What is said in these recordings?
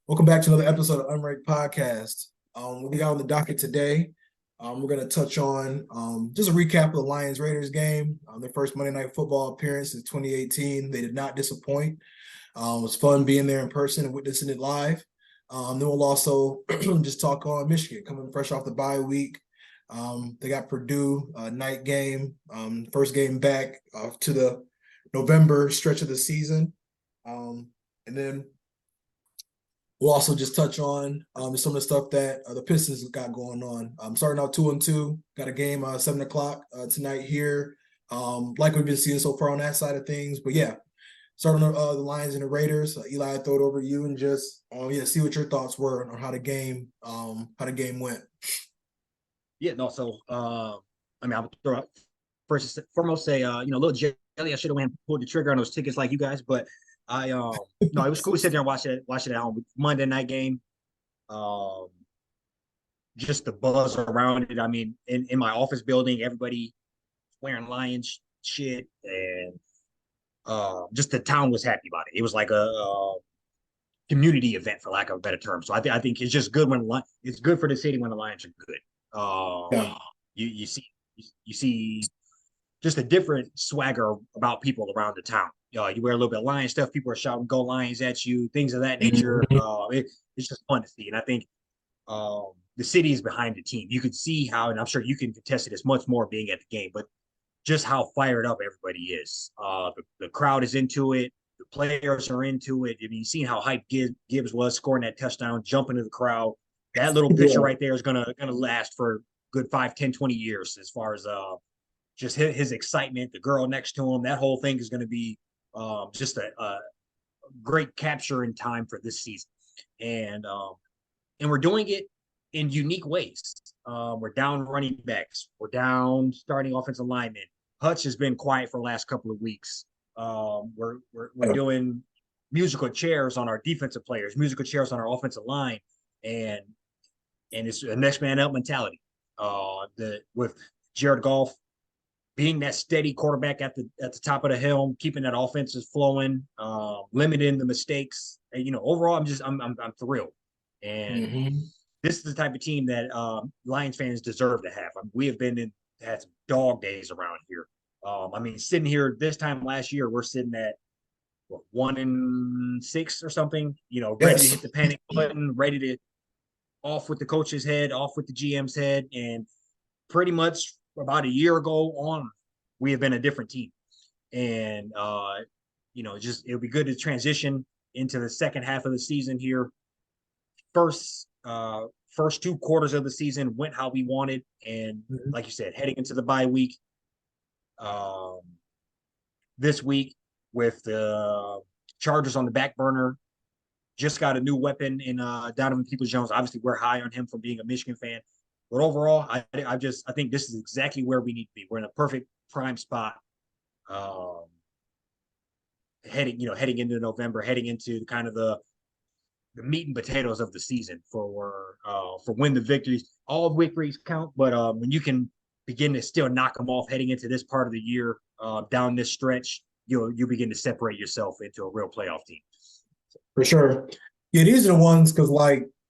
Welcome back to another episode of Unranked Podcast. What we got on the docket today, we're going to touch on just a recap of the Lions-Raiders game, their first Monday Night Football appearance in 2018. They did not disappoint. It was fun being there in person and witnessing it live. Then we'll also just talk on Michigan, coming fresh off the bye week. They got Purdue night game, first game back to the November stretch of the season. And then we'll also just touch on some of the stuff that the Pistons got going on. Starting out 2-2, got a game 7 o'clock tonight here. Like we've been seeing so far on that side of things. But yeah, starting the Lions and the Raiders. Eli, I throw it over to you and just see what your thoughts were on how the game went. Yeah, no. So, I would throw out first and foremost say, a little jelly. I should have went and pulled the trigger on those tickets like you guys, but no, it was cool to sit there and watch it at home. Monday night game, just the buzz around it. I mean, in my office building, everybody wearing Lions shit, and just the town was happy about it. It was like a community event, for lack of a better term. So I think it's just good it's good for the city when the Lions are good. Yeah. You see just a different swagger about people around the town. You wear a little bit of Lion stuff, people are shouting "Go Lions" at you, things of that nature. It's just fun to see, and I think the city is behind the team. You could see how, and I'm sure you can contest it as much more being at the game, but just how fired up everybody is. The crowd is into it. The players are into it. I mean, you've seen how hyped Gibbs was scoring that touchdown, jumping to the crowd. That little picture right there is gonna last for good 5, 10, 20 years as far as just his excitement, the girl next to him. That whole thing is going to be just a great capture in time for this season. And we're doing it in unique ways. We're down running backs. We're down starting offensive linemen. Hutch has been quiet for the last couple of weeks. We're doing musical chairs on our defensive players, musical chairs on our offensive line, and it's a next man up mentality. With Jared Goff being that steady quarterback at the top of the helm, keeping that offense flowing, limiting the mistakes. And, overall, I'm thrilled. And this is the type of team that Lions fans deserve to have. I mean, we have had some dog days around here. Sitting here this time last year, we're sitting at 1-6 or something. Ready to hit the panic button, ready to off with the coach's head, off with the GM's head, and pretty much about a year ago on, we have been a different team. And it'll be good to transition into the second half of the season here. First 2 quarters of the season went how we wanted, and like you said, heading into the bye week, this week with the Chargers on the back burner, just got a new weapon in Donovan Peoples-Jones. Obviously, we're high on him from being a Michigan fan. But overall, I think this is exactly where we need to be. We're in a perfect prime spot, heading into November, heading into kind of the meat and potatoes of the season for when the victories. All victories count, but when you can begin to still knock them off heading into this part of the year, down this stretch, you'll begin to separate yourself into a real playoff team. For sure. Yeah, these are the ones because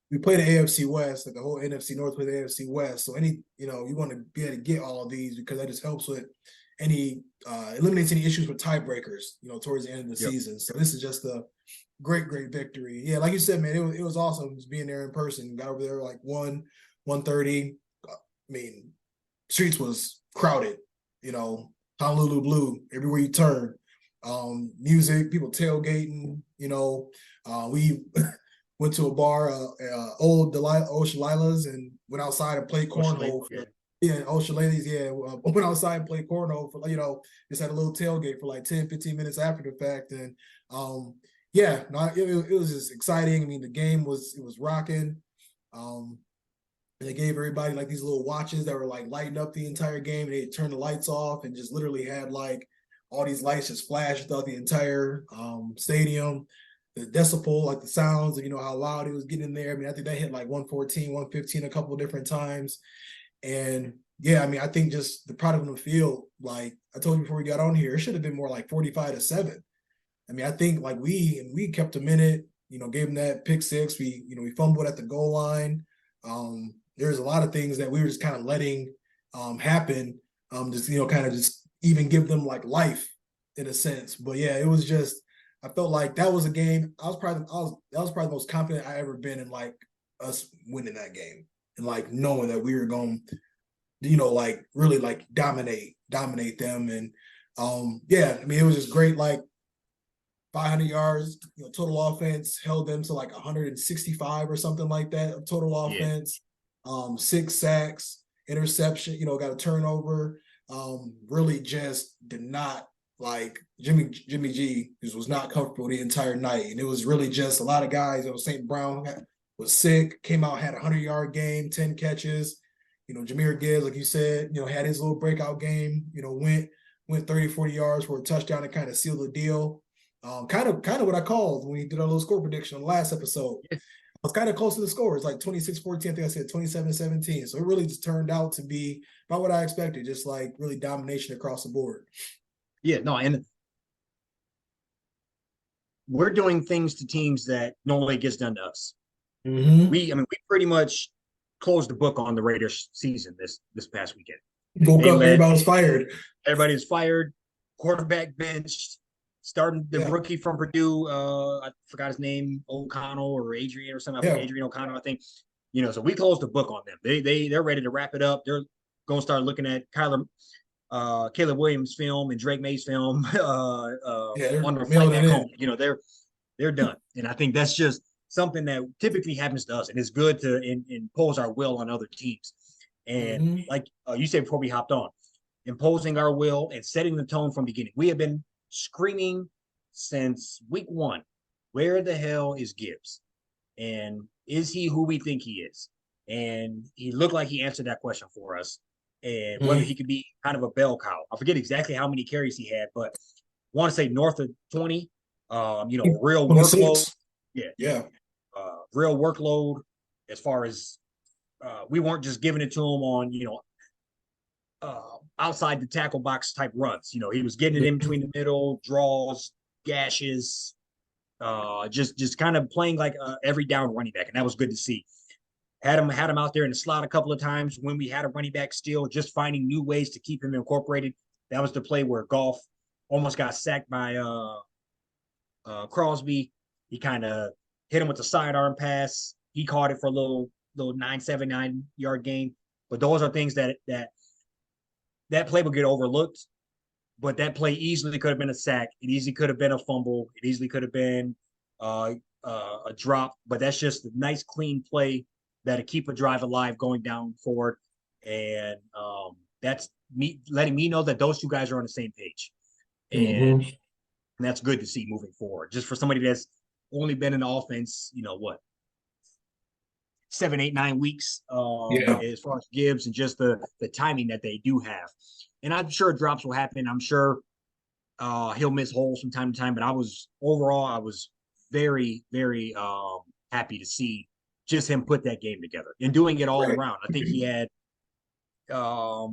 we play the AFC West, like the whole NFC North play the AFC West. So you want to be able to get all of these because that just helps with eliminates any issues with tiebreakers, towards the end of the season. So this is just a great victory. Yeah, like you said, man, it was awesome just being there in person. Got over there like 1:30. I mean, streets was crowded, Honolulu blue everywhere you turn. Music, people tailgating, we went to a bar, old Shalila's, and went outside and played cornhole. Old Shalila's, went outside and played cornhole for, just had a little tailgate for like 10, 15 minutes after the fact. And it was just exciting. I mean, the game was rocking. They gave everybody like these little watches that were like lighting up the entire game, and they turned the lights off and just literally had like all these lights just flash throughout the entire stadium. The decibel, like the sounds, and how loud it was getting in there. I mean, I think that hit like 114, 115 a couple of different times. And yeah, I mean, I think just the product on the field, like I told you before we got on here, it should have been more like 45-7. I mean, I think like we kept them in it. gave him that pick six. We fumbled at the goal line. There's a lot of things that we were just kind of letting happen. Just kind of just even give them like life in a sense. But yeah, it was just I felt like that was a game. That was probably the most confident I ever been in like us winning that game and like knowing that we were going, like really like dominate them. And yeah, I mean it was just great. Like 500 yards, total offense, held them to like 165 or something like that of total offense. 6 sacks, interception, got a turnover. Really just did not like Jimmy G just was not comfortable the entire night. And it was really just a lot of guys. St. Brown was sick, came out, had a 100-yard game, 10 catches. Jahmyr Gibbs, like you said, had his little breakout game, went 30, 40 yards for a touchdown and kind of sealed the deal. Kind of what I called when we did our little score prediction on the last episode. I was kind of close to the score. It's like 26-14. I think I said 27-17. So it really just turned out to be about what I expected, just like really domination across the board. Yeah, no, and we're doing things to teams that normally gets done to us. Mm-hmm. We pretty much closed the book on the Raiders season this past weekend. Woke up, everybody was fired. Everybody was fired. Quarterback benched. Starting the rookie from Purdue, I forgot his name, O'Connell or Adrian or something. Adrian O'Connell, I think. So we closed the book on them. They're ready to wrap it up. They're going to start looking at Caleb Williams' film and Drake May's film on their flight back home. They're done, and I think that's just something that typically happens to us, and it's good to impose our will on other teams. And like you said before we hopped on, imposing our will and setting the tone from the beginning. We have been screaming since week 1, where the hell is Gibbs? And is he who we think he is? And he looked like he answered that question for us. And whether he could be kind of a bell cow. I forget exactly how many carries he had, but I want to say north of 20. Real 26. Workload. Yeah. Real workload as far as we weren't just giving it to him on, outside the tackle box type runs. He was getting it in between the middle, draws, gashes, just kind of playing like every down running back, and that was good to see. Had him out there in the slot a couple of times when we had a running back still, just finding new ways to keep him incorporated. That was the play where Goff almost got sacked by Crosby. He kind of hit him with the sidearm pass. He caught it for a little 9-7-9-yard gain. But those are things that play will get overlooked, but that play easily could have been a sack. It easily could have been a fumble. It easily could have been a drop, but that's just a nice, clean play that'll keep a drive alive going down forward. And that's me letting me know that those two guys are on the same page. And that's good to see moving forward. Just for somebody that's only been in the offense, 7, 8, 9 weeks as far as Gibbs and just the timing that they do have. And I'm sure drops will happen. I'm sure he'll miss holes from time to time, but I was very, very happy to see just him put that game together and doing it all around. I think he had a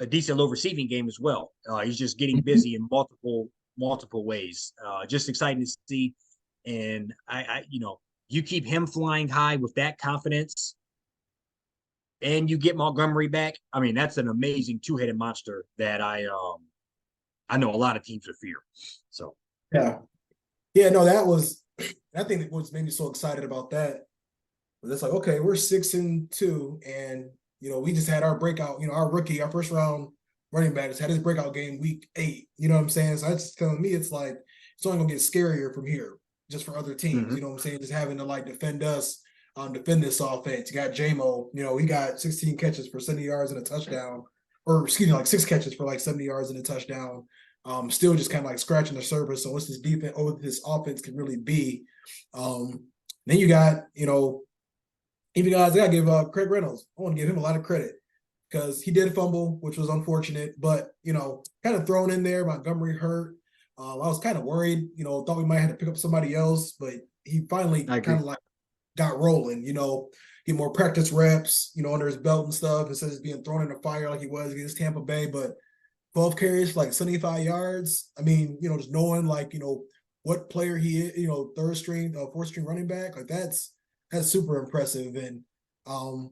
decent low receiving game as well. He's just getting busy in multiple ways. Just exciting to see. And I you keep him flying high with that confidence and you get Montgomery back. I mean, that's an amazing two-headed monster that I know a lot of teams would fear. So no, that was I think what made me so excited about that was it's like, okay, we're 6-2 and we just had our breakout, our rookie, our first round running back just had his breakout game week 8. You know what I'm saying? So that's telling me it's like it's only gonna get scarier from here. Just for other teams, you know what I'm saying? Just having to like defend us, defend this offense. You got J-Mo, he got 16 catches for 70 yards and a touchdown, or excuse me, like 6 catches for like 70 yards and a touchdown. Still just kind of like scratching the surface. So what's this defense, what this offense can really be. Then you got, even guys, I gotta give Craig Reynolds. I want to give him a lot of credit because he did fumble, which was unfortunate, but kind of thrown in there. Montgomery hurt. I was kind of worried, thought we might have to pick up somebody else, but he finally kind of like got rolling, get more practice reps, under his belt and stuff, instead of being thrown in the fire like he was against Tampa Bay. But 12 carries for like 75 yards. I mean, just knowing like, what player he is, third string, fourth string running back. Like that's super impressive. And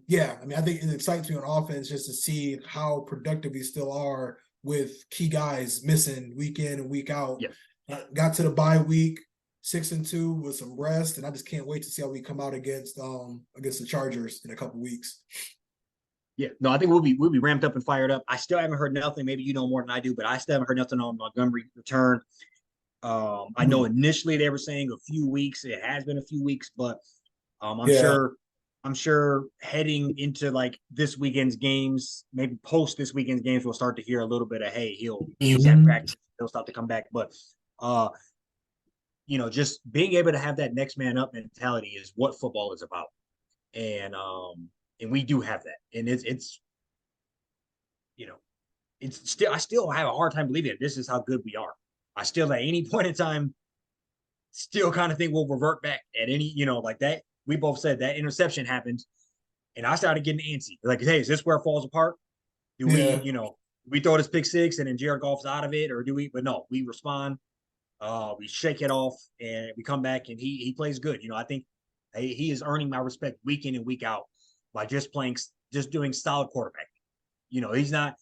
yeah, I mean, I think it excites me on offense just to see how productive we still are with key guys missing week in and week out. Yeah. Got to the bye week, 6-2 with some rest, and I just can't wait to see how we come out against the Chargers in a couple weeks. Yeah, no, I think we'll be ramped up and fired up. I still haven't heard nothing. Maybe you know more than I do, but I still haven't heard nothing on Montgomery return. I know initially they were saying a few weeks. It has been a few weeks, but I'm sure heading into like this weekend's games, maybe post this weekend's games, we'll start to hear a little bit of, hey, he'll at practice, he'll start to come back. But just being able to have that next man up mentality is what football is about. And we do have that. And it's still, I still have a hard time believing it. This is how good we are. I still at any point in time still kind of think we'll revert back at any, like that. We both said that interception happened and I started getting antsy. Like, hey, is this where it falls apart? Do we throw this pick six and then Jared Goff's out of it, or do we? But no, we respond. We shake it off and we come back and he plays good. I think he is earning my respect week in and week out by just doing solid quarterbacking. He's not.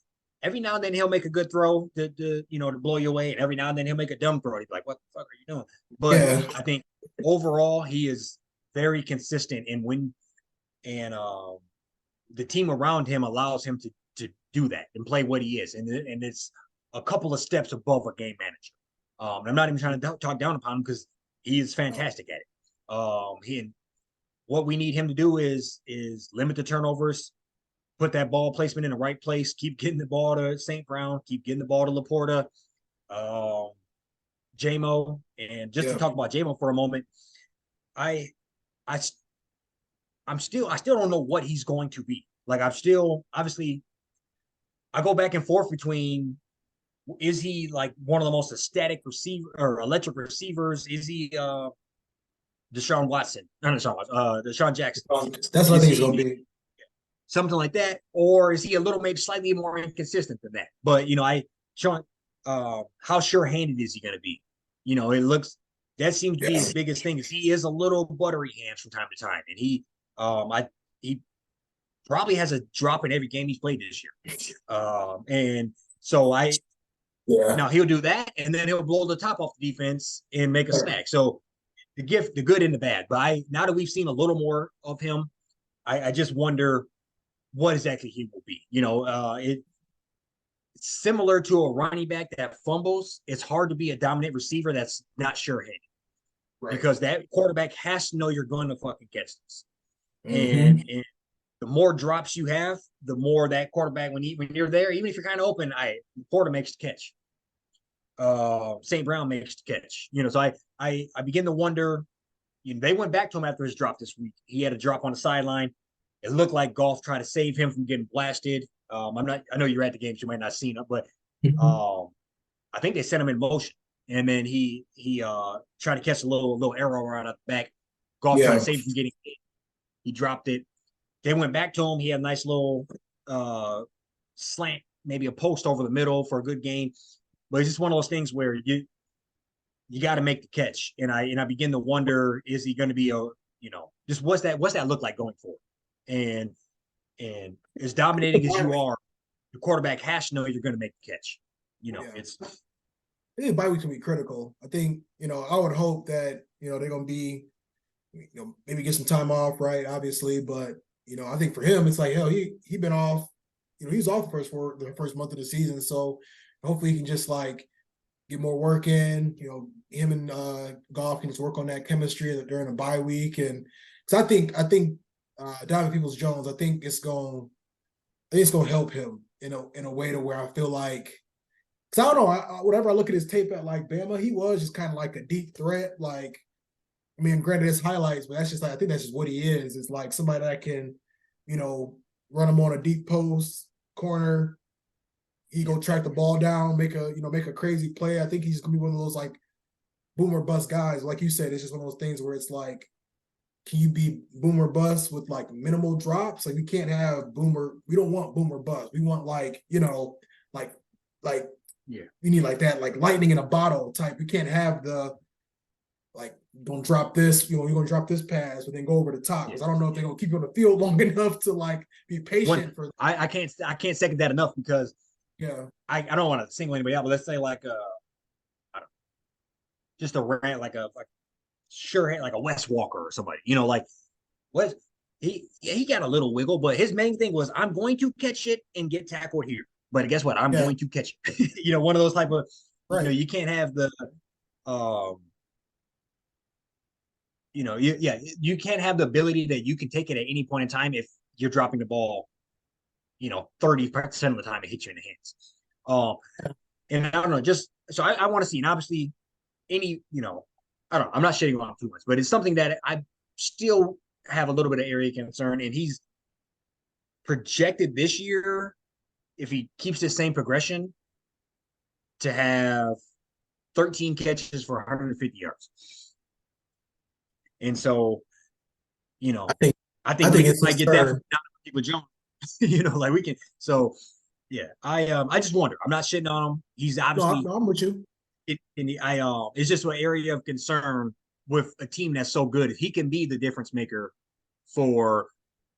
Every now and then he'll make a good throw to blow you away, and every now and then he'll make a dumb throw. He's like, "What the fuck are you doing?" But I think overall he is very consistent and the team around him allows him to do that and play what he is, and it's a couple of steps above a game manager. I'm not even trying to talk down upon him because he is fantastic at it. What we need him to do is limit the turnovers, put that ball placement in the right place, keep getting the ball to St. Brown, keep getting the ball to Laporta, JMO. And just to talk about JMO for a moment, I still don't know what he's going to be. Like, I'm still, obviously, I go back and forth between, is he like one of the most ecstatic receiver or electric receivers? Is he Deshaun Watson? Not Deshaun Watson, Deshaun Jackson. That's what I think he's going to be. Something like that, or is he a little maybe slightly more inconsistent than that? But Sean, how sure-handed is he going to be? It looks that seems to be his biggest thing. Is he is a little buttery hands from time to time, and he probably has a drop in every game he's played this year. And so now he'll do that, and then he'll blow the top off the defense and make a snack. So the good and the bad. But now that we've seen a little more of him, I just wonder what exactly he will be. It's similar to a running back that fumbles. It's hard to be a dominant receiver that's not sure-handed, because that quarterback has to know you're going to fucking catch this. And the more drops you have, the more that quarterback, when you're there, even if you're kind of open, Porter makes the catch. St. Brown makes the catch. So I begin to wonder. They went back to him after his drop this week. He had a drop on the sideline. It looked like Goff tried to save him from getting blasted. I know you're at the game, so you might not have seen it, but I think they sent him in motion, and then he tried to catch a little arrow right out the back. Goff tried to save him from getting hit. He dropped it. They went back to him. He had a nice little slant, maybe a post over the middle for a good gain. But it's just one of those things where you got to make the catch, and I begin to wonder, is he going to be just what's that look like going forward? And as dominating as you are, the quarterback has to know you're going to make the catch. I think bye weeks will be critical. I think, I would hope that, they're going to be, maybe get some time off, right? Obviously, but, I think for him, it's like, hell, he been off, he's off the first month of the season. So hopefully he can just like get more work in, him and Goff can just work on that chemistry during a bye week. And because I think Donovan Peoples-Jones, I think it's going to help him in a way to where I feel like, because I don't know, whenever I look at his tape at like Bama, he was just kind of like a deep threat. Like, I mean, granted, it's highlights, but that's just like, I think that's just what he is. It's like somebody that can, run him on a deep post corner. He go track the ball down, make a crazy play. I think he's gonna be one of those like boomer bust guys. Like you said, it's just one of those things where it's like, can you be boomer bust with like minimal drops? Like we can't have boomer. We don't want boomer bust. We want like, we need like that, like lightning in a bottle type. We can't have the like don't drop this, you're gonna drop this pass, but then go over the top Yeah. because I don't know if they're gonna keep you on the field long enough to like be One, patient for. I can't second that enough because Yeah, I don't want to single anybody out, but let's say like I don't just a rant like sure like a Wes Walker or somebody, like Wes he got a little wiggle, but his main thing was I'm going to catch it and get tackled here. But guess what? I'm yeah, going to catch it. One of those type of right. you can't have the um you can't have the ability that you can take it at any point in time if you're dropping the ball, 30% of the time it hits you in the hands. And I don't know, just so I want to see, and obviously any, I don't know, I'm not shitting on him too much, but it's something that I still have a little bit of area of concern. And he's projected this year, if he keeps the same progression, to have 13 catches for 150 yards. And so, I think I I think think we it's might his get that turn. from with Jones. Like we can. So, yeah, I just wonder. I'm not shitting on him. He's No, obviously I'm with you. it's just an area of concern with a team that's so good. If he can be the difference maker for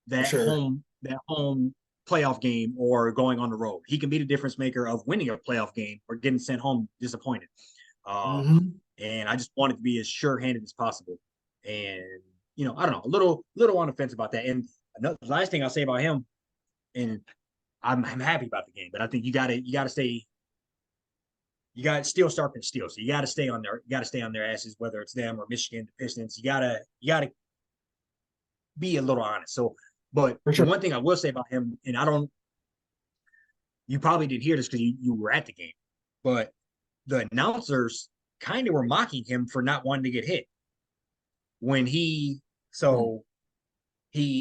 For sure. that home playoff game or going on the road, he can be the difference maker of winning a playoff game or getting sent home disappointed. Um, Hmm. and I just want it to be as sure-handed as possible. And I don't know, a little on the fence about that. And another last thing I'll say about him, and I'm happy about the game, but I think you gotta stay. You got to steal sharpen steel. So you got to stay on their asses, whether it's them or Michigan, the Pistons. You gotta be a little honest. So, but For the sure. one thing I will say about him, and you probably didn't hear this because you were at the game, but the announcers kind of were mocking him for not wanting to get hit when Mm.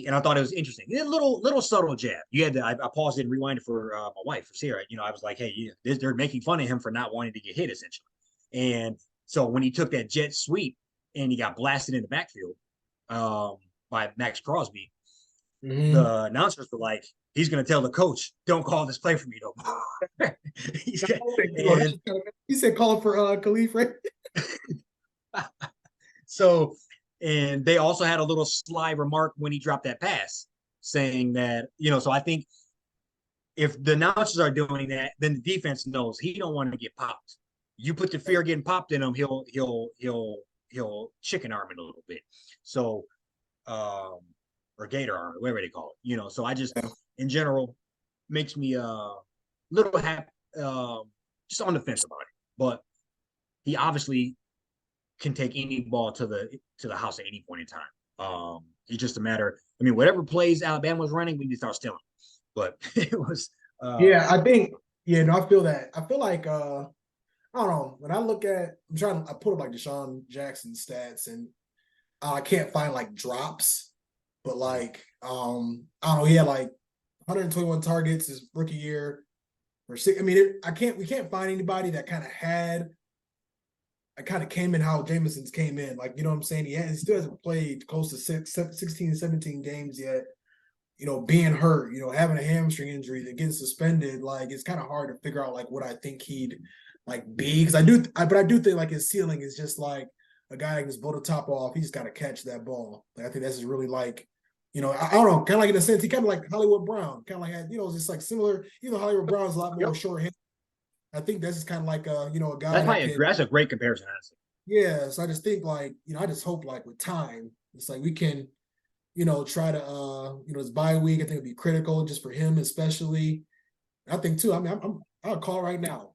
and I thought it was interesting. A little subtle jab. You had to. I paused it and rewind it for my wife for Sarah. I was like, hey, they're making fun of him for not wanting to get hit, essentially. And so when he took that jet sweep and he got blasted in the backfield by Max Crosby, Hmm. the announcers were like, he's going to tell the coach, don't call this play for me no more. And He said call for Khalif, right? so, and they also had a little sly remark when he dropped that pass saying that, so I think if the announcers are doing that, then the defense knows he don't want to get popped. You put the fear of getting popped in him, he'll chicken arm it a little bit. So, or gator arm, whatever they call it. So I just, Yeah. in general, makes me little happy, just on the fence about it. But he obviously can take any ball to the house at any point in time. It's just a matter. I mean, whatever plays Alabama was running, we need to start stealing. But it was. Yeah, I think. Yeah, no, I feel that. I feel like I don't know. When I look at, I put up like Deshaun Jackson stats, and I can't find like drops, but like I don't know. He had like 121 targets his rookie year or six. I mean, we can't find anybody that kind of had. I kind of came in how Jameson's came in. Like, you know what I'm saying? He still hasn't played close to 16, 17 games yet. Being hurt, having a hamstring injury, that getting suspended, like it's kind of hard to figure out like what I think he'd like be. Because but I do think like his ceiling is just like a guy that can just blow the top off. He just got to catch that ball. Like I think that's just really like, I don't know, kind of like in a sense, he kind of like Hollywood Brown, kind of like just like similar. Hollywood Brown's a lot more Yep. short hand. I think that's just kind of like a guy That's that probably can. that's a great comparison, honestly. Yeah, so I just think like, I just hope like with time, it's like we can, try to his bye week, I think it'd be critical just for him, especially. I think too, I mean, I'll call right now.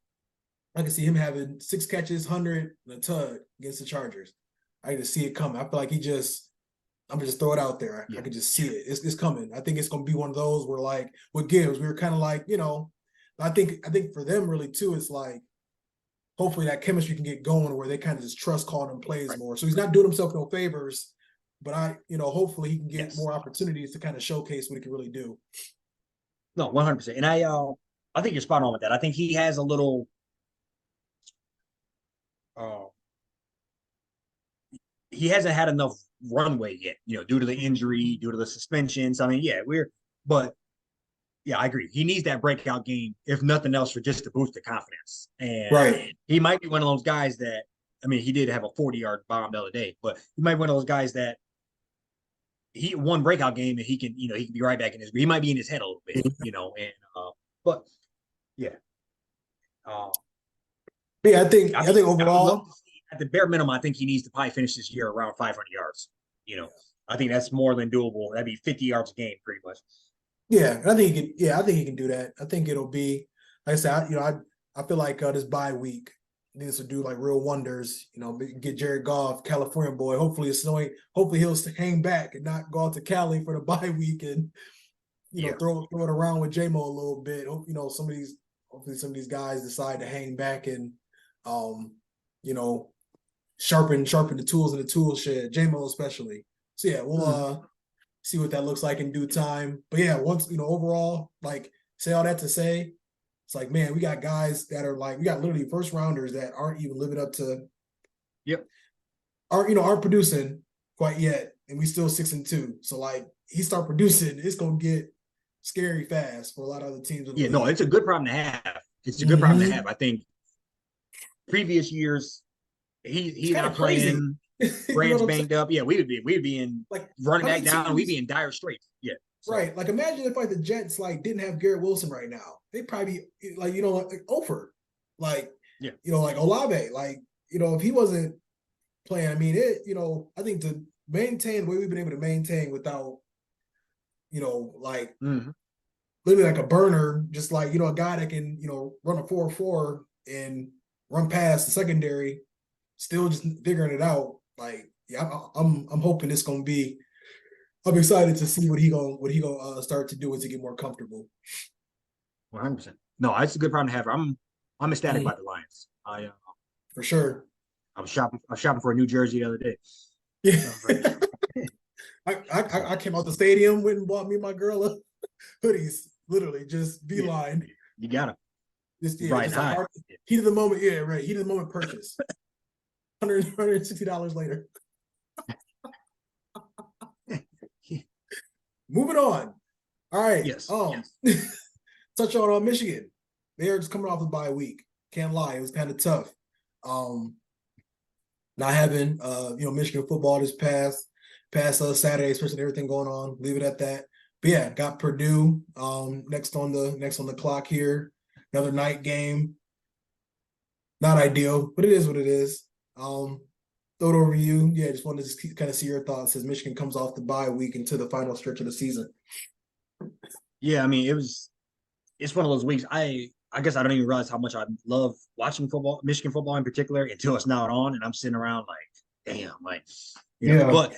I can see him having 6 catches, 100, and a tug against the Chargers. I can just see it coming. I feel like I'm gonna just throw it out there. I Yeah. can just see it. It's coming. I think it's gonna be one of those where like with Gibbs, we were kind of like, I think for them really too, it's like hopefully that chemistry can get going where they kind of just trust calling him plays Right. more. So he's not doing himself no favors, but hopefully he can get Yes. more opportunities to kind of showcase what he can really do. No, 100%. And I think you're spot on with that. I think he has a little. Uh, he hasn't had enough runway yet, due to the injury, due to the suspensions. I mean, yeah, but yeah, I agree. He needs that breakout game, if nothing else, for just to boost the confidence. And Right. he might be one of those guys that I mean, he did have a 40-yard bomb the other day, but he might be one of those guys that he one breakout game and he can, he can be right back in his. He might be in his head a little bit, and but yeah, uh, Yeah, I think I would love overall, to see at the bare minimum. I think he needs to probably finish this year around 500 yards. I think that's more than doable. That'd be 50 yards a game, pretty much. yeah, I think he can. Yeah, I think he can do that. I think it'll be like I said. I feel like this bye week needs to do like real wonders. Get Jared Goff, California boy. Hopefully it's snowing. Hopefully he'll hang back and not go out to Cali for the bye week and Yeah. throw it around with JMO a little bit. Hopefully some of these guys decide to hang back and you know sharpen the tools in the tool shed. JMO especially. So yeah, we'll see what that looks like in due time. But yeah, once overall, like say all that to say, it's like, man, we got guys that are like, we got literally first rounders that aren't even living up to, aren't producing quite yet, and we still 6-2. So like, he start producing, it's gonna get scary fast for a lot of other teams. Yeah, no, it's a good problem to have. It's a good problem to have. I think previous years, he's not playing. Brand's banged up. Yeah, we'd be in like running back down. We'd be in dire straits. Yeah. So. Right. Like imagine if like the Jets like didn't have Garrett Wilson right now. They'd probably be like, like Ofer. Like, like Olave. Like, if he wasn't playing, I mean, I think to maintain the way we've been able to maintain without, like literally like a burner, just like, a guy that can, run a 4-4 and run past the secondary, still just figuring it out. Like, yeah, I'm hoping it's gonna be. I'm excited to see what he gonna start to do as he get more comfortable. 100%. No, it's a good problem to have. I'm ecstatic about the Lions. For sure. I was shopping for a New Jersey the other day. Yeah. I came out the stadium, went and bought me and my girl hoodies. Literally, just beeline. You got them. Right. Like heat of the moment. Yeah, right. Heat of the moment purchase. $160 later. Moving on. All right. Yes. Touch on Michigan. They're just coming off a bye week. Can't lie, it was kind of tough. Not having Michigan football this past Saturday, especially everything going on. Leave it at that. But yeah, got Purdue next on the clock here. Another night game. Not ideal, but it is what it is. Throw it over to you. Yeah, just wanted to kind of see your thoughts as Michigan comes off the bye week into the final stretch of the season. Yeah, I mean, it's one of those weeks. I guess I don't even realize how much I love watching football, Michigan football in particular, until it's not on, and I'm sitting around like, damn, like, But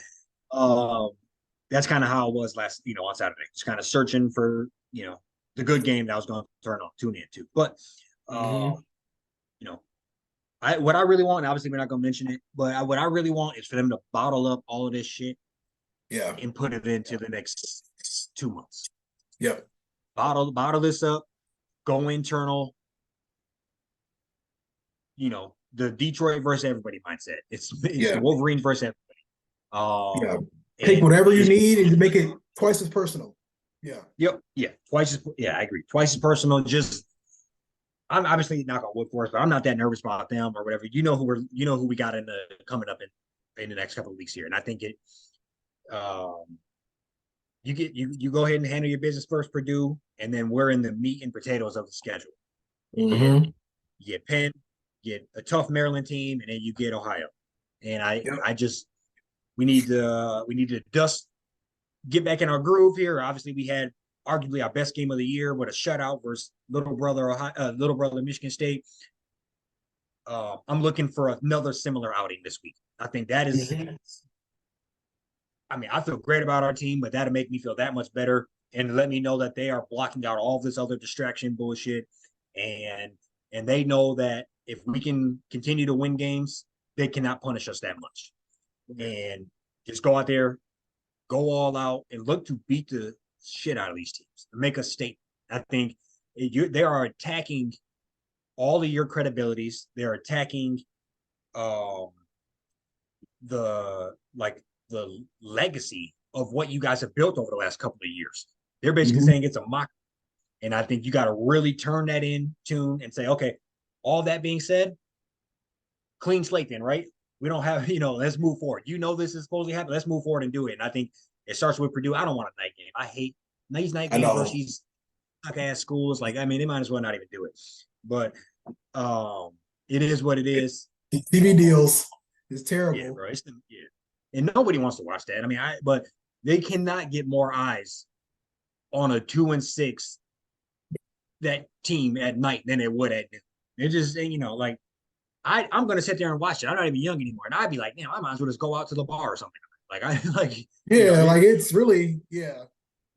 that's kind of how it was last, on Saturday. Just kind of searching for, the good game that I was going to tune in to. But, what I really want, obviously we're not going to mention it, but what I really want is for them to bottle up all of this shit, and put it into the next 2 months. Yep. Bottle this up, go internal. The Detroit versus everybody mindset. It's the Wolverines versus everybody. Take whatever you need and make it twice as personal. Yeah. Yep. Yeah. I agree. Twice as personal. Just I'm obviously not gonna wood for us, but I'm not that nervous about them or whatever. Who we got coming up in the next couple of weeks here. And I think you go ahead and handle your business first, Purdue, and then we're in the meat and potatoes of the schedule. You get Penn, get a tough Maryland team, and then you get Ohio. And we need to get back in our groove here. Obviously, we had arguably our best game of the year with a shutout versus little brother Michigan State. I'm looking for another similar outing this week. I think that is. I mean, I feel great about our team, but that'll make me feel that much better and let me know that they are blocking out all this other distraction bullshit, and they know that if we can continue to win games, they cannot punish us that much. And just go out there, go all out, and look to beat the shit out of these teams, make a statement. I think they are attacking all of your credibilities. They're attacking the legacy of what you guys have built over the last couple of years. They're basically saying it's a mock. And I think you got to really turn that in tune and say, okay, all that being said, clean slate then, right? We don't have, let's move forward. This is supposed to happen. Let's move forward and do it. And I think it starts with Purdue. I don't want a night game. I hate these night I games know. versus suck ass schools. Like, I mean, they might as well not even do it. But it is what it is. TV deals is terrible. Yeah, bro. And nobody wants to watch that. I mean, but they cannot get more eyes on a 2-6 that team at night than it would at noon. It just, like I'm gonna sit there and watch it. I'm not even young anymore, and I'd be like, I might as well just go out to the bar or something. Like I like, like it's really, yeah.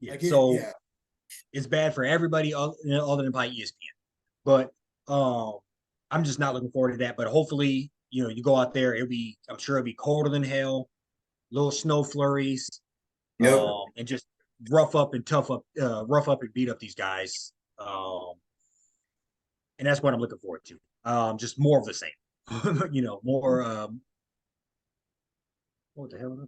Like so, it's bad for everybody other than probably ESPN. But I'm just not looking forward to that. But hopefully, you go out there. I'm sure it'll be colder than hell, little snow flurries, and just rough up and beat up these guys. And that's what I'm looking forward to. Just more of the same. More. What the hell?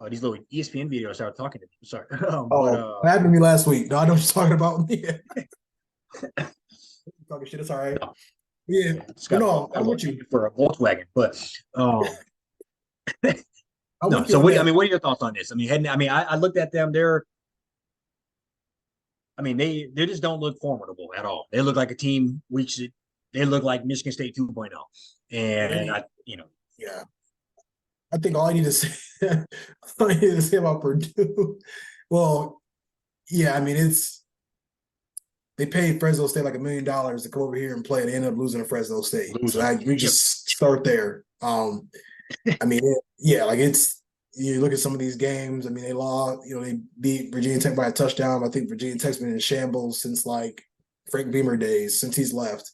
But these little ESPN videos started talking to me. Sorry. What happened to me last week? No, I know what you're talking about. Talking shit. It's all right. No, I'm with you for a Volkswagen, but no. So what are your thoughts on this? I mean, I looked at them. They just don't look formidable at all. They look like a team they look like Michigan State 2.0. And I think all I need to say about Purdue. Well, yeah, I mean they paid Fresno State like $1 million to come over here and play, and they ended up losing to Fresno State. So we just start there. I mean, like you look at some of these games. I mean, they lost. They beat Virginia Tech by a touchdown. I think Virginia Tech's been in shambles since like Frank Beamer days, since he's left.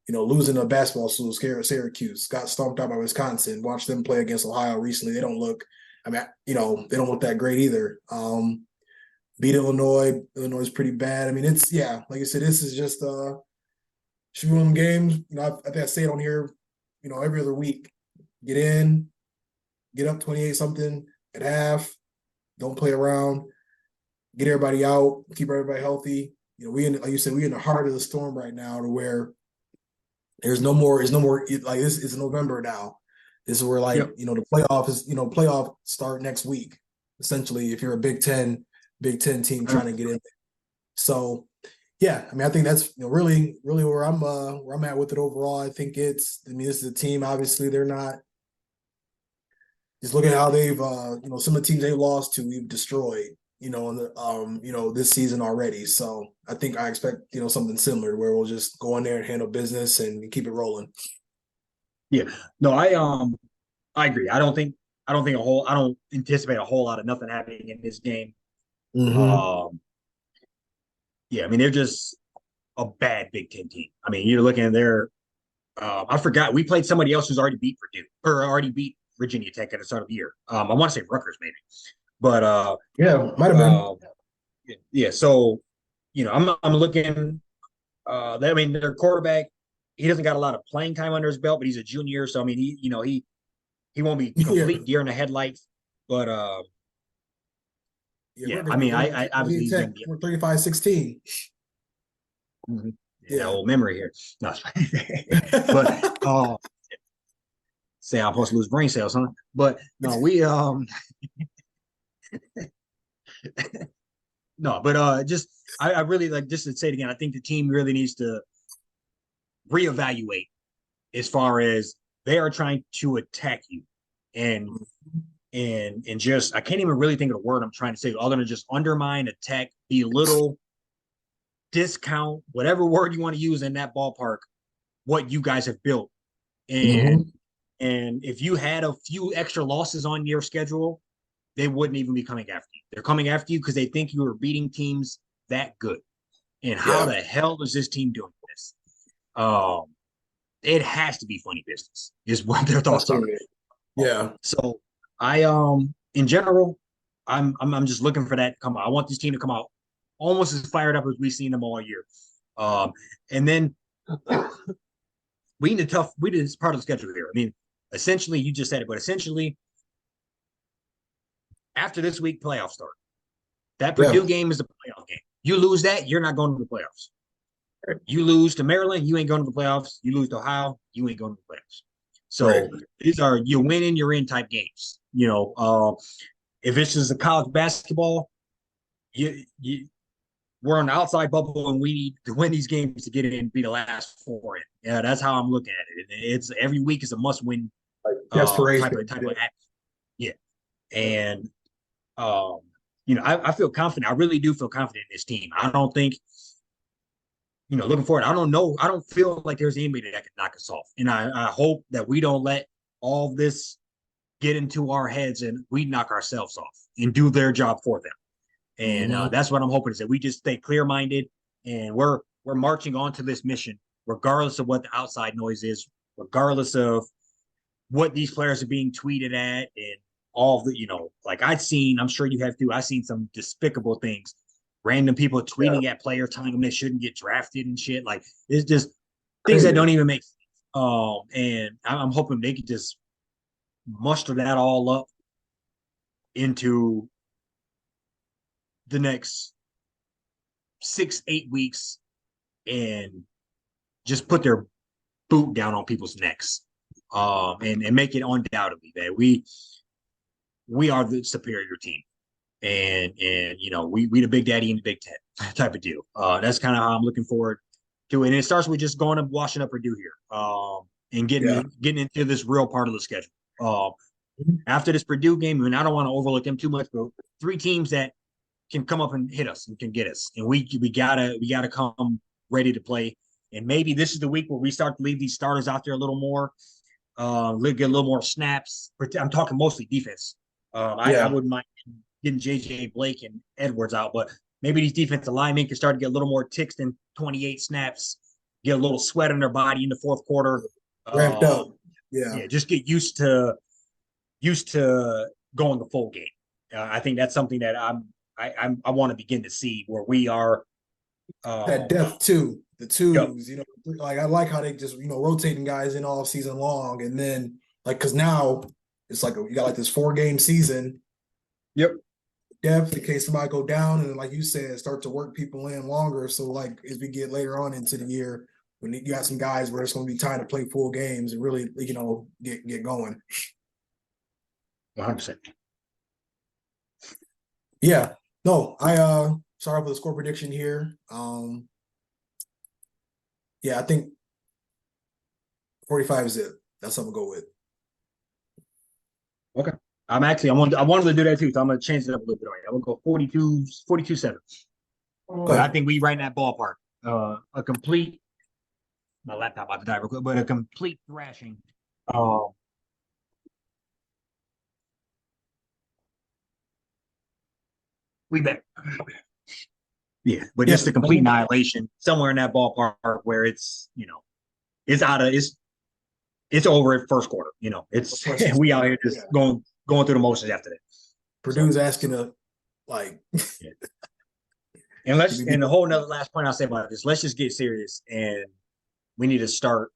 Losing a basketball school, Syracuse, got stomped out by Wisconsin. Watched them play against Ohio recently. They don't look. I mean, they don't look that great either. Beat Illinois. Illinois is pretty bad. I mean, like I said, this is just should be one of them games. I think I say it on here, every other week. Get in, get up 28 something at half. Don't play around. Get everybody out. Keep everybody healthy. Like you said, we in the heart of the storm right now, to where there's no more. Like this. It's November now. This is where the playoff is. Playoff start next week. Essentially, if you're a Big Ten team trying to get in there. So, yeah, I mean, I think that's really where I'm at with it overall. I think this is a team. Obviously, they're not. Just looking at how they've some of the teams they lost to, we've destroyed. This season already. So I expect something similar, where we'll just go in there and handle business and keep it rolling. Yeah, no, I agree. I don't anticipate a whole lot of nothing happening in this game. Mm-hmm. I mean, they're just a bad Big Ten team. I mean, you're looking at I forgot we played somebody else who's already beat Purdue or already beat Virginia Tech at the start of the year. I want to say Rutgers maybe, but might have been. So I'm looking. I mean, their quarterback, he doesn't got a lot of playing time under his belt, but he's a junior, so I mean, he won't be complete deer in the headlights, but I mean, I obviously we're 35-16. Mm-hmm. Old memory here. No, but say I'm supposed to lose brain cells, huh? But no, we no, but just I really like, just to say it again, I think the team really needs to reevaluate as far as they are trying to attack you, and just I can't even really think of the word I'm trying to say other than just undermine, attack, belittle, discount, whatever word you want to use in that ballpark, what you guys have built. And if you had a few extra losses on your schedule, they wouldn't even be coming after you. They're coming after you because they think you are beating teams that good. And how the hell is this team doing this? It has to be funny business, is what their thoughts are. Yeah. So I in general, I'm just looking for that to come out. I want this team to come out almost as fired up as we've seen them all year. And then we did this part of the schedule here. I mean, essentially, you just said it, but essentially, after this week, playoffs start. That Purdue game is a playoff game. You lose that, you're not going to the playoffs. You lose to Maryland, you ain't going to the playoffs. You lose to Ohio, you ain't going to the playoffs. Right. So these are you win in, you're in type games. If it's just a college basketball, you we're on the outside bubble and we need to win these games to get in and be the last four in. Yeah, that's how I'm looking at it. It's every week is a must win Desperation. type of act. Yeah. And I feel confident. I really do feel confident in this team. I don't think, looking forward, I don't know. I don't feel like there's anybody that can knock us off. And I hope that we don't let all this get into our heads and we knock ourselves off and do their job for them. And that's what I'm hoping is that we just stay clear minded and we're marching on to this mission, regardless of what the outside noise is, regardless of what these players are being tweeted at and all the, like I'm sure you have too. I've seen some despicable things, random people tweeting at players telling them they shouldn't get drafted and shit. Like it's just things that don't even make sense. And I'm hoping they could just muster that all up into the next 6-8 weeks and just put their boot down on people's necks and make it undoubtedly that we are the superior team and we the big daddy in the Big Ten type of deal. That's kind of how I'm looking forward to it. And it starts with just going and washing up Purdue here and getting into this real part of the schedule. After this Purdue game, and I don't want to overlook them too much, but 3 teams that can come up and hit us and can get us, and we gotta come ready to play. And maybe this is the week where we start to leave these starters out there a little more, get a little more snaps. I'm talking mostly defense. I wouldn't mind getting JJ Blake and Edwards out, but maybe these defensive linemen can start to get a little more ticks than 28 snaps, get a little sweat in their body in the fourth quarter, ramped up. Yeah, just get used to going the full game. I think that's something that I want to begin to see where we are that depth too. The twos, like I like how they just rotating guys in all season long, and then because now it's like you got like this 4-game season. Yep. Depth in case somebody go down, and like you said, start to work people in longer. So like as we get later on into the year, when you got some guys where it's going to be time to play full games and really get going. 100%. Yeah. No, I start off with a score prediction here. I think 45 is it. That's what I'm gonna go with. Okay. I wanted to do that too, so I'm gonna change it up a little bit. I'm gonna go 42-7. But I think we right in that ballpark. A complete my laptop about to die real quick, but a complete thrashing. We bet. Yeah, but just a complete annihilation somewhere in that ballpark where it's it's over at first quarter. It's we out here just going through the motions after that. Purdue's asking to and the whole nother last point I'll say about this, let's just get serious and we need to start.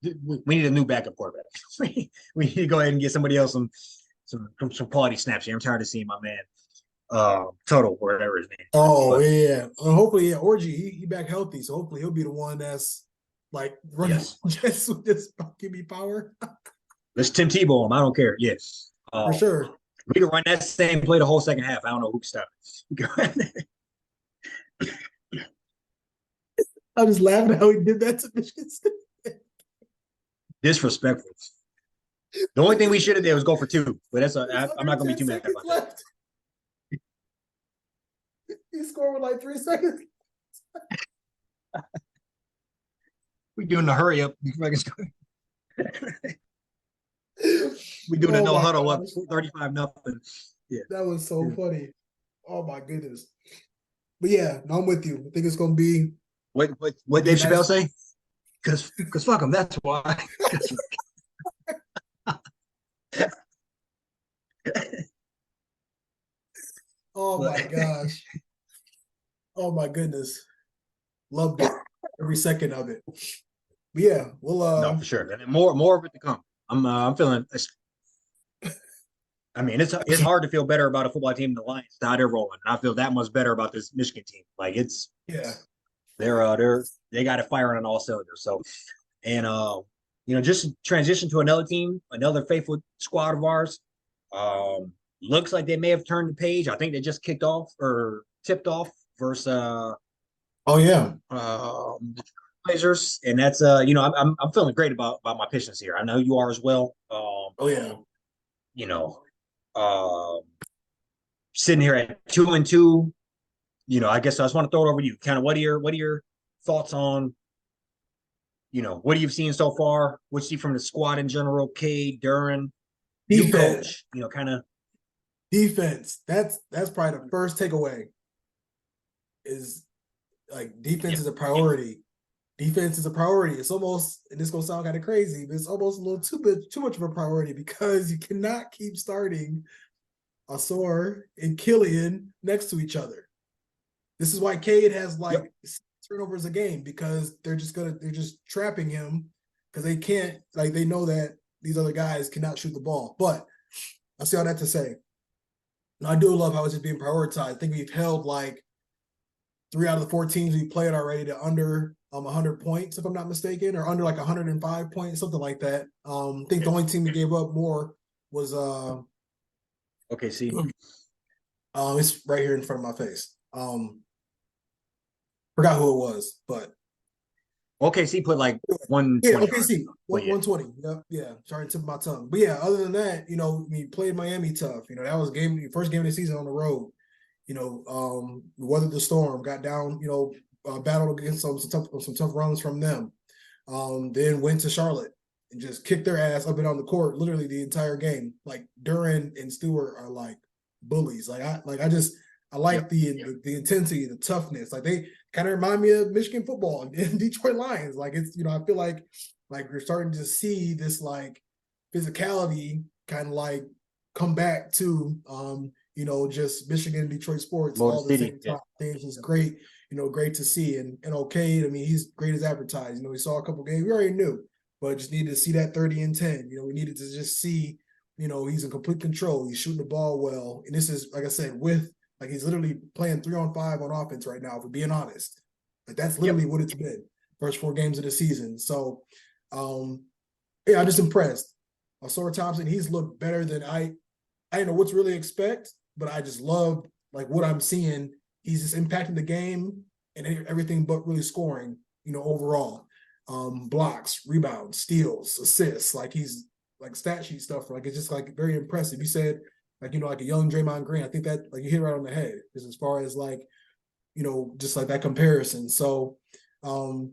We need a new backup quarterback. We need to go ahead and get somebody else some quality snaps here. I'm tired of seeing my man Total, whatever his name. Hopefully, Orgy he back healthy, so hopefully he'll be the one that's like running just give me power. Let's Tim Tebow him. I don't care. Yes, for sure. We can run that same play the whole second half. I don't know who can stop it. I was laughing at how he did that to Michigan State. Disrespectful. The only thing we should have did was go for 2, but I'm not going to be too mad about that. He scored with like 3 seconds. We doing the hurry up. We doing a no huddle up 35-0. Yeah, that was so funny. Oh my goodness. But yeah, no, I'm with you. I think it's gonna be. What Dave Chappelle say? Because fuck him. That's why. Oh my gosh. Oh my goodness. Loved it. Every second of it. But yeah, we'll no, for sure. And more of it to come. I'm feeling I mean, it's hard to feel better about a football team than the Lions, how they're rolling. I feel that much better about this Michigan team. Like it's they got it firing on all cylinders. So, and just transition to another team, another faithful squad of ours. Looks like they may have turned the page. I think they just kicked off or tipped off versus Oh yeah. the Blazers, and that's I'm feeling great about my Pistons here. I know you are as well. Oh yeah. You know, um, sitting here at 2-2. I guess I just want to throw it over to you. Kind of what are your thoughts on what you've seen so far? What you see from the squad in general? Cade, Duran, new Defense. coach. Kind of. Defense. That's probably the first takeaway. Is like defense Yep. is a priority. Defense is a priority. It's almost, and this gonna sound kind of crazy, but it's almost a little too much of a priority because you cannot keep starting Asor and Killian next to each other. This is why Cade has like Yep. turnovers a game because they're just trapping him because they can't, like, they know that these other guys cannot shoot the ball. But I see all that to say. And I do love how it's just being prioritized. I think we've held like 3 out of the 4 teams we played already to under 100 points, if I'm not mistaken, or under like 105 points, something like that. I think the only team that gave up more was Okay, see. It's right here in front of my face. Forgot who it was, but OKC put like yeah, 120 OKC, but yeah. 120. Yeah, sorry, tip of my tongue. But yeah, other than that, we played Miami tough. That was first game of the season on the road. Weathered the storm, got down, battled against some tough runs from them. Then went to Charlotte and just kicked their ass up and down the court literally the entire game. Like Duran and Stewart are like bullies. I like the intensity, the toughness. Like they kind of remind me of Michigan football and Detroit Lions. Like it's, I feel like we're starting to see this like physicality kind of like come back to just Michigan and Detroit sports Motor all at the City. same time. Things is great, great to see. And okay, I mean, he's great as advertised. We saw a couple games, we already knew, but just needed to see that 30 and 10. We needed to just see, he's in complete control. He's shooting the ball well. And this is, like I said, he's literally playing 3-on-5 on offense right now, for being honest. Like that's literally what it's been. First 4 games of the season. So I'm just impressed. Ausar Thompson, he's looked better than I didn't know what to really expect, but I just love like what I'm seeing. He's just impacting the game and everything but really scoring, overall. Blocks, rebounds, steals, assists. Like he's like stat sheet stuff. Like it's just like very impressive. You said like a young Draymond Green. I think that like you hit right on the head as far as like, just like that comparison. So you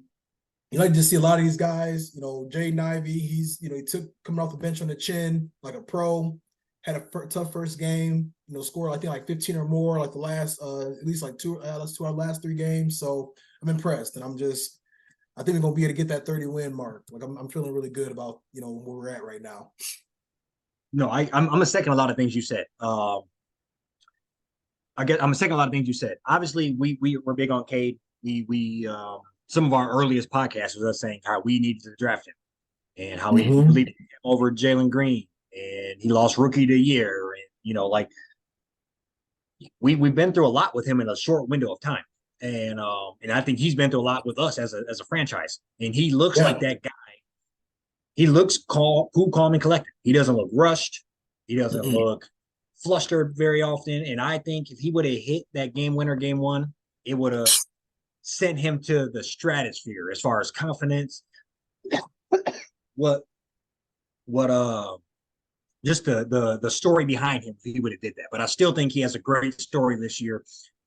like to see a lot of these guys, Jaden Ivey, he's, he took coming off the bench on the chin like a pro, had a tough first game, scored I think like 15 or more like the last at least like two out of our last 3 games. So I'm impressed, and I think we're gonna be able to get that 30 win mark. Like I'm feeling really good about where we're at right now. No, I'm a second a lot of things you said. I'm a second a lot of things you said. Obviously, we're big on Cade. We some of our earliest podcasts was us saying how we needed to draft him and how we believed him over Jalen Green, and he lost Rookie of the Year, and like we've been through a lot with him in a short window of time, and I think he's been through a lot with us as a franchise, and he looks like that guy. He looks cool, calm, and collected. He doesn't look rushed. He doesn't look flustered very often. And I think if he would have hit that game winner, game 1, it would have sent him to the stratosphere as far as confidence. What just the story behind him if he would have did that. But I still think he has a great story this year,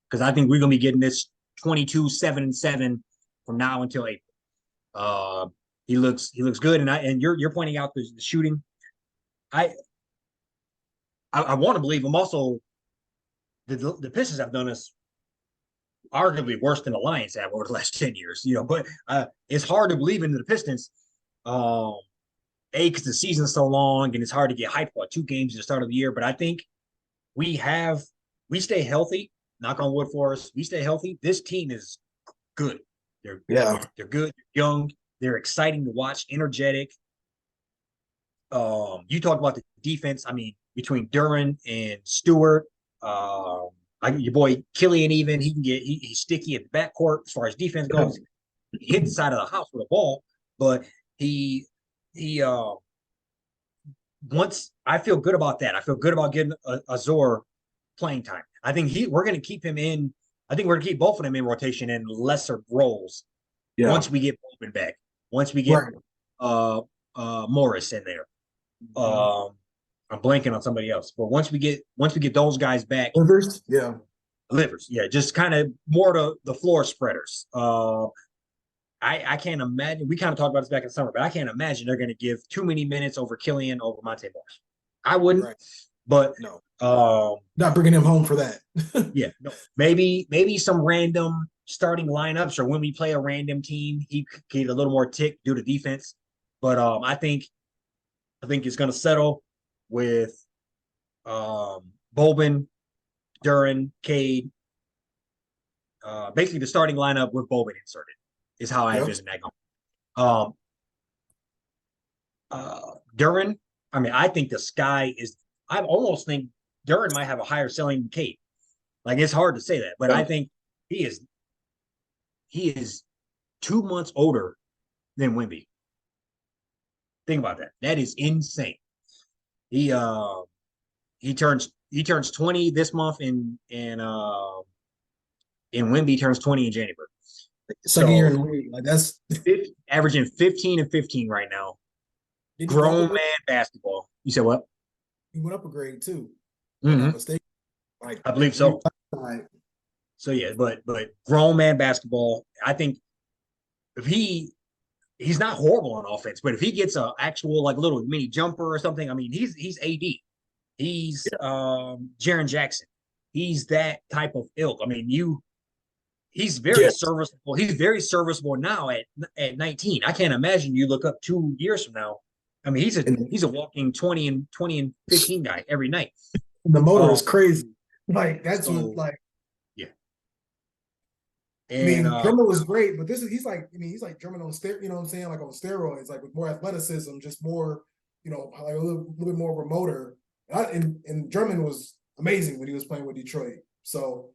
because I think we're gonna be getting this 22 7-7 from now until April. He looks good, and you're pointing out the shooting. I want to believe him. Also, the Pistons have done us arguably worse than the Lions have over the last 10 years. But it's hard to believe in the Pistons. Because the season's so long and it's hard to get hyped about 2 games at the start of the year. But I think we stay healthy. Knock on wood for us. We stay healthy. This team is good. They're good. They're young. They're exciting to watch. Energetic. You talk about the defense. I mean, between Duran and Stewart, Like your boy Killian, even he's sticky at the backcourt as far as defense goes. He hit the side of the house with a ball, but he once I feel good about that. I feel good about getting Azor playing time. I think we're going to keep him in. I think we're going to keep both of them in rotation in lesser roles. Yeah. Once we get Bowman back, once we get Morris in there. I'm blanking on somebody else, but once we get those guys back, Livers, just kind of more to the floor spreaders. I can't imagine. We kind of talked about this back in the summer, but I can't imagine they're going to give too many minutes over Killian over Monte Morris. I wouldn't, but no, not bringing him home for that. Yeah, no, maybe some random starting lineups, or when we play a random team, he could get a little more tick due to defense. But I think it's going to settle with Boban, Duran, Cade. Basically, the starting lineup with Boban inserted is how I envision that going. Duran, I mean, I think the sky is. I almost think Duran might have a higher ceiling than Cade. Like, it's hard to say that, but I think he is 2 months older than Wemby. Think about that. That is insane. He turns 20 this month, and Wemby turns 20 in January. Second year in the league, like that's averaging 15 and 15 right now. Grown man basketball. You said what? He went up a grade too. Mm-hmm. Like, I believe so. So yeah, but grown man basketball. I think if he's not horrible on offense, but if he gets a actual like little mini jumper or something, I mean, he's AD. He's Jaren Jackson. He's that type of ilk. I mean, he's very serviceable. He's very serviceable now at 19. I can't imagine you look up 2 years from now. I mean, he's a walking 20 and 15 guy every night. The motor is crazy. Like that's what like. Yeah. And, I mean, Drummond was great, but he's like Drummond on you know what I'm saying, like on steroids, like with more athleticism, just more, you know, like a little bit more of a motor. And Drummond was amazing when he was playing with Detroit. So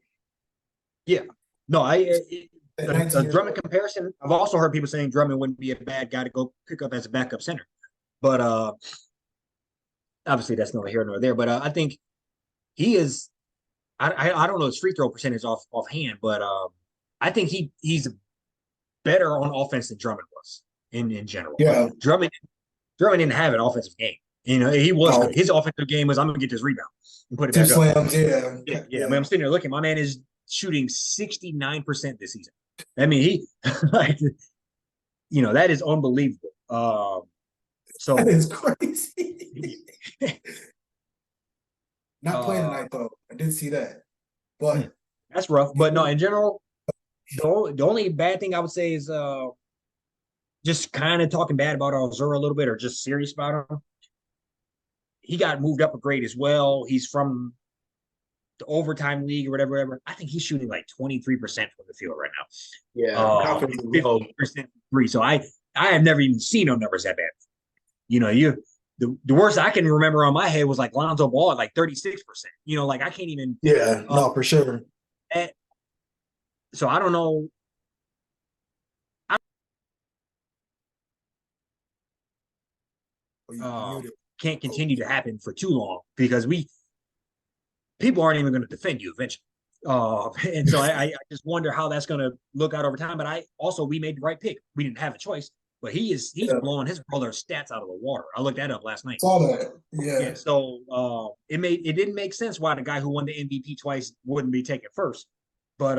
yeah, no, the Drummond comparison. I've also heard people saying Drummond wouldn't be a bad guy to go pick up as a backup center, but obviously that's neither here nor there. But I think he is. I don't know his free throw percentage offhand, but I think he's better on offense than Drummond was in general. Yeah, Drummond didn't have an offensive game. You know, he was good. His offensive game was, I'm gonna get this rebound and put it back slams, up. Yeah. I mean, I'm sitting there looking. My man is shooting 69% this season. I mean, he like, you know, that is unbelievable. So that is crazy. Not playing tonight though. I did see that, but that's rough. But no, in general, the only bad thing I would say is just kind of talking bad about Ozura a little bit, or just serious about him. He got moved up a grade as well. He's from the overtime league or whatever. I think he's shooting like 23% from the field right now. Yeah, 50% free. So I have never even seen no numbers that bad. You know, the worst I can remember on my head was like Lonzo Ball at like 36%. You know, like I can't even. Yeah, no, for sure. So I don't know. Can't continue to happen for too long because people aren't even going to defend you eventually. And so I just wonder how that's going to look out over time. But we made the right pick. We didn't have a choice, but he's blowing his brother's stats out of the water. I looked that up last night. Saw that. Yeah. So it didn't make sense why the guy who won the MVP twice wouldn't be taken first. But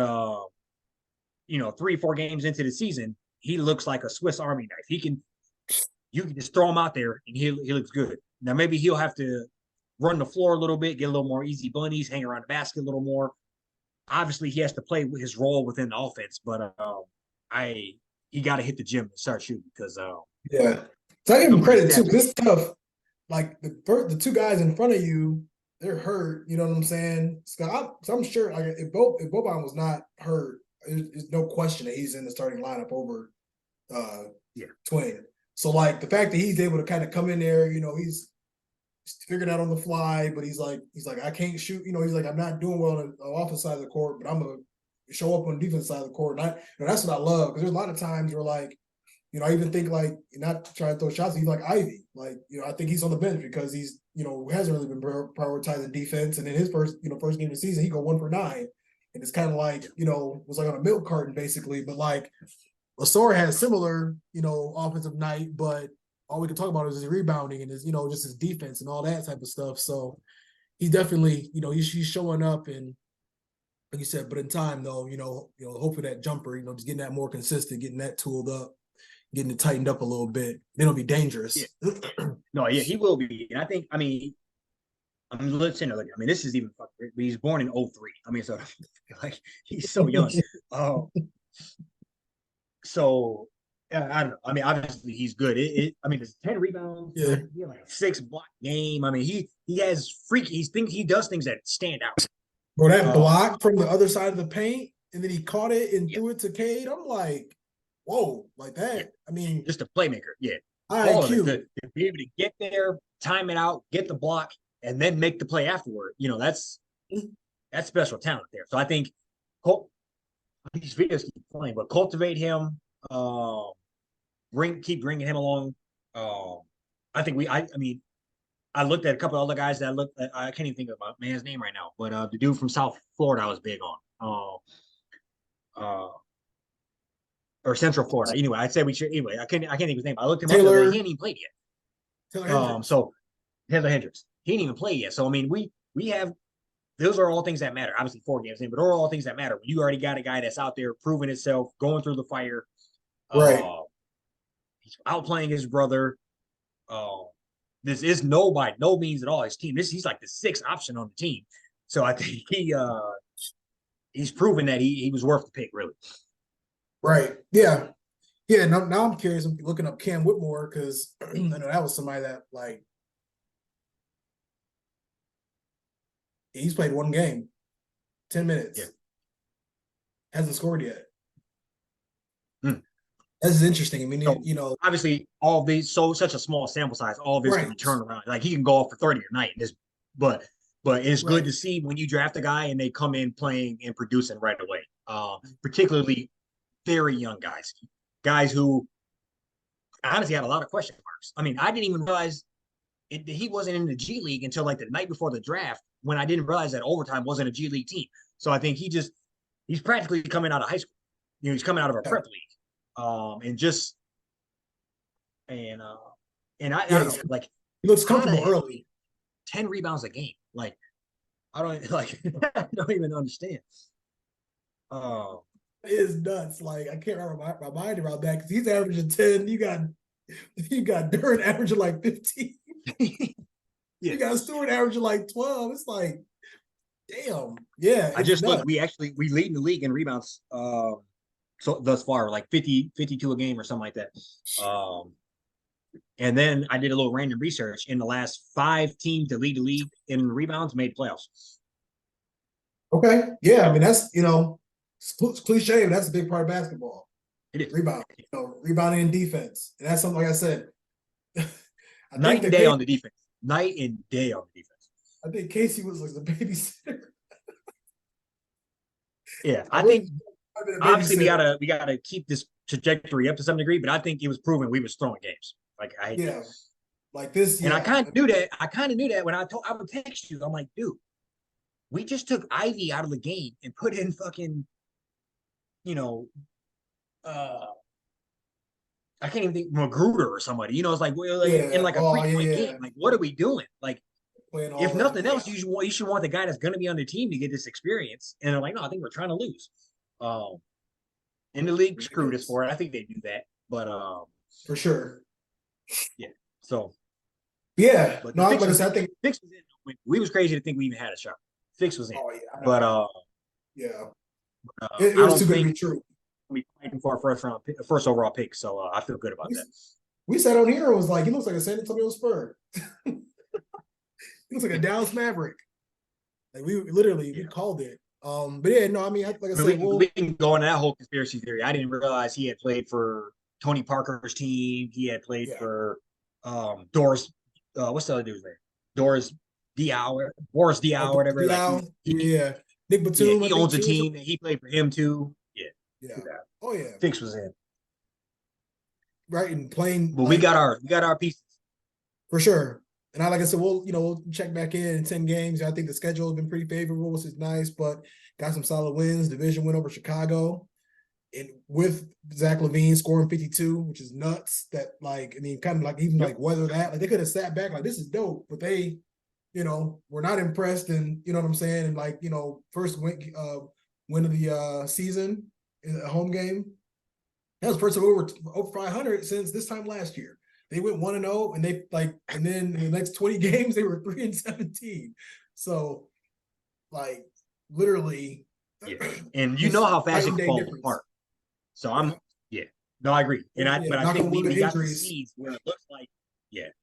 3-4 games into the season, he looks like a Swiss Army knife. You can just throw him out there and he looks good. Now maybe he'll have to run the floor a little bit, get a little more easy bunnies, hang around the basket a little more. Obviously, he has to play his role within the offense, but he got to hit the gym and start shooting because yeah. So I give him credit too. This stuff, like the two guys in front of you, they're hurt. You know what I'm saying? So I'm sure like if Boban was not hurt, there's no question that he's in the starting lineup over Twain. So like the fact that he's able to kind of come in there, you know, he's figured out on the fly, but he's like, I can't shoot. He's like, I'm not doing well on the offensive side of the court, but I'm gonna show up on the defense side of the court. And that's what I love, because there's a lot of times where like, I even think like, not trying to throw shots, he's like Ivy. Like, I think he's on the bench because he's, hasn't really been prioritizing defense. And in his first game of the season, he go 1 for 9. And it's kind of like, was like on a milk carton basically. But like Lasor had a similar, offensive night, but all we can talk about is his rebounding and his, just his defense and all that type of stuff. So he's definitely, he's showing up, and like you said, but in time though, hopefully that jumper, just getting that more consistent, getting that tooled up, getting it tightened up a little bit, then it'll be dangerous. Yeah. No, yeah, he will be. And I think, I'm listening to, this is even fucking, he's born in 03. So like he's so young. So I don't know. Obviously he's good. There's 10 rebounds. Yeah. Like a 6 block game. He has he does things that stand out. Bro, that block from the other side of the paint, and then he caught it and threw it to Cade. I'm like, whoa, like that. Yeah. Just a playmaker. Yeah. IQ. To be able to get there, time it out, get the block, and then make the play afterward. That's special talent there. So I think these videos keep playing, but cultivate him, keep bringing him along. I think I looked at a couple of other guys that I can't even think of my man's name right now, but the dude from South Florida I was big on. Or Central Florida. Anyway, I'd say we should. Anyway, I can't think of his name. I looked him up. He hadn't even played yet. So Taylor Hendricks, he didn't even play yet. So we have. Those are all things that matter. Obviously, 4 games in, but those are all things that matter. When you already got a guy that's out there proving himself, going through the fire. Right. He's outplaying his brother. This is by no means at all his team. He's like the 6th option on the team. So I think he's proven that he was worth the pick, really. Right. Yeah. Yeah. Now I'm curious. I'm looking up Cam Whitmore, because I know that was somebody that like he's played 1 game, 10 minutes. Yeah. Hasn't scored yet. This is interesting. Obviously all of these, such a small sample size, all of this can be turned around. Like he can go off for 30 a night. But it's good to see when you draft a guy and they come in playing and producing right away. Particularly very young guys who honestly had a lot of question marks. I didn't even realize he wasn't in the G League until like the night before the draft, when I didn't realize that Overtime wasn't a G League team. So I think he's practically coming out of high school. He's coming out of a prep league. I don't know, like he looks comfortable early. 10 rebounds a game. Like I don't even understand. It is nuts. Like I can't remember my mind around that, because he's averaging 10. You got Durant averaging like 15. You got Stewart averaging like 12. It's like, damn. Yeah. I just looked. We lead in the league in rebounds. So thus far, like 52 a game or something like that. And then I did a little random research. In the last 5 teams to lead the league in rebounds made playoffs. Okay. Yeah. That's, it's cliche, but that's a big part of basketball. It is. Rebounding and defense. And that's something, like I said, night and day on the defense. Night and day on the defense. I think Casey was like the babysitter. Yeah, I think obviously we gotta keep this trajectory up to some degree, but I think it was proven we was throwing games. Like like this. And I kind of knew that. I kind of knew that when I would text you. I'm like, dude, we just took Ivy out of the game and put in fucking, I can't even think Magruder or somebody. It's like in like a 3-point game. Like, what are we doing? Like, if nothing else, you should want the guy that's going to be on the team to get this experience. And they're like, no, I think we're trying to lose. And the league screwed us for it. I think they do that, but for sure. Yeah. So. Yeah. But no, I think Fix was in. We was crazy to think we even had a shot. Fix was in. Oh yeah. But yeah. It was too good to be true. We fighting for a first overall pick, so I feel good about that. We sat on here and was like, he looks like a San Antonio Spur. He looks like a Dallas Maverick. Like we called it. But yeah, no, like I said, we can go into that whole conspiracy theory. I didn't realize he had played for Tony Parker's team. He had played for Doris. What's the other dude's name? Doris Boris Diaw, whatever. Like Dial, yeah. Nick yeah, Batum, I he think owns a too. team. He played for him too. Yeah, Yeah. Oh yeah. Fix was in. Right, and playing But like we got our pieces. for sure. And like I said, we'll check back in 10 games. I think the schedule has been pretty favorable, which is nice, but got some solid wins. Division win over Chicago. And with Zach LaVine scoring 52, which is nuts. That like, I mean, kind of like even like weather that. Like they could have sat back like this is dope, but they, were not impressed, and you know what I'm saying? And like, first win of the season in a home game. That was the first time over 500 since this time last year. They went 1-0, and and then in the next 20 games they were 3-17. So, like, literally, yeah. And you know how fast it can fall difference. apart. So no, I agree. And I think we got the seeds where it looks like,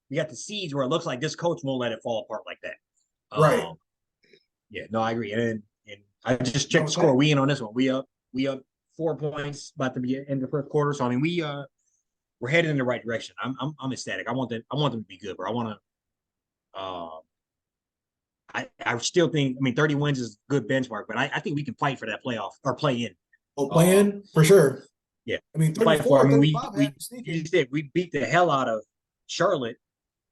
we got the seeds where it looks like this coach won't let it fall apart like that. Right. Yeah, no, I agree. And I just checked the score. We in on this one. We up 4 points about to be in the first quarter. So I mean, we're headed in the right direction. I'm ecstatic. I want them to be good, bro. I want to. I still think. I mean, 30 wins is a good benchmark, but I think we can fight for that playoff or play in. Oh, play in for sure. Yeah, I mean, 34. I mean, we you said we beat the hell out of Charlotte,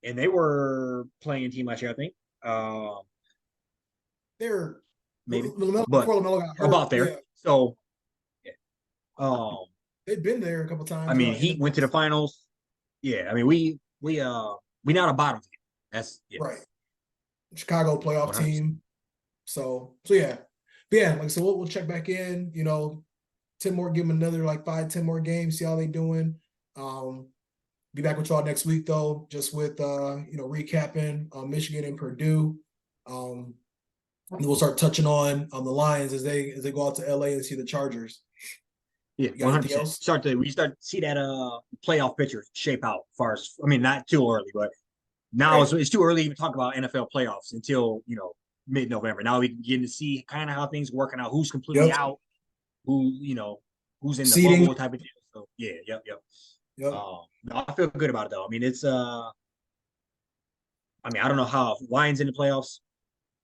and they were playing team last year, I think. They're maybe, before LaMelo got hurt, about there. Yeah. So, they've been there a couple times. I mean, he went to the finals. Yeah, I mean, we not a bottom team. That's right. Chicago playoff 100%. Team. So yeah. But yeah, like so we'll check back in, 10 more, give them another like 5-10 more games, see how they doing. Be back with y'all next week though, just with recapping Michigan and Purdue. And we'll start touching on the Lions as they go out to LA and see the Chargers. Yeah, 100%. We start to see that playoff picture shape out. As far as, I mean, not too early, but now it's too early to even talk about NFL playoffs until mid-November. Now we begin to see kind of how things are working out, who's completely out, who's in the seeding. Bubble type of deal. So yep. I feel good about it though. I mean, it's I don't know how Lions in the playoffs,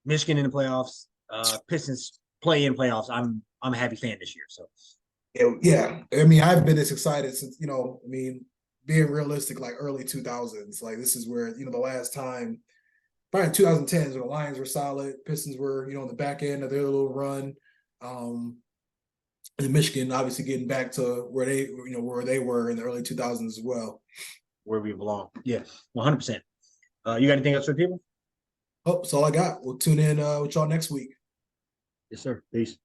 Michigan in the playoffs, Pistons play in playoffs. I'm a happy fan this year. So yeah, I mean, I've been this excited since being realistic, like early 2000s. Like this is where the last time, probably 2010s, when the Lions were solid, Pistons were on the back end of their little run. And Michigan obviously getting back to where they were in the early 2000s as well. Where we belong. Yeah, 100%. You got anything else for people? Oh, that's all I got. We'll tune in with y'all next week. Yes, sir. Peace.